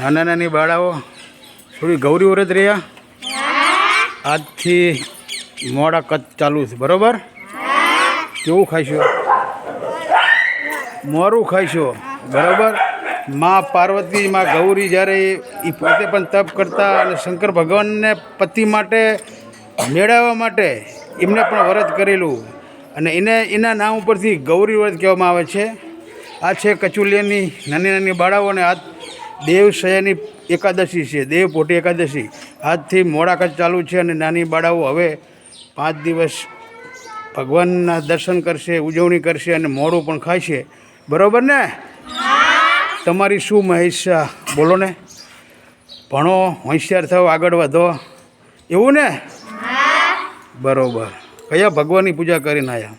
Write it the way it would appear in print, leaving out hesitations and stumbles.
નાના નાની બાળાઓ થોડી ગૌરી વ્રત રહ્યા. આજથી મોડા કચ્છ ચાલુ છે, બરાબર? કેવું ખાઈશું? મોરું ખાઈશું, બરાબર? માં પાર્વતી, માં ગૌરી જ્યારે એ પોતે પણ તપ કરતા અને શંકર ભગવાનને પતિ માટે મેળવવા માટે એમને પણ વ્રત કરેલું અને એના નામ ઉપરથી ગૌરી વ્રત કહેવામાં આવે છે. આ છે કચુલિયાની નાની નાની બાળાઓને આ દેવશયની એકાદશી છે, દેવપોટી એકાદશી. આજથી મોડા કચ્છ ચાલુ છે અને નાની બાળાઓ હવે 5 દિવસ ભગવાનના દર્શન કરશે, ઉજવણી કરશે અને મોડું પણ ખાશે, બરાબર ને? તમારી શું મહેચ્છા બોલો ને? ભણો, હોશિયાર થાવ, આગળ વધો, એવું ને? બરાબર. કયા ભગવાનની પૂજા કરીને આવ્યા?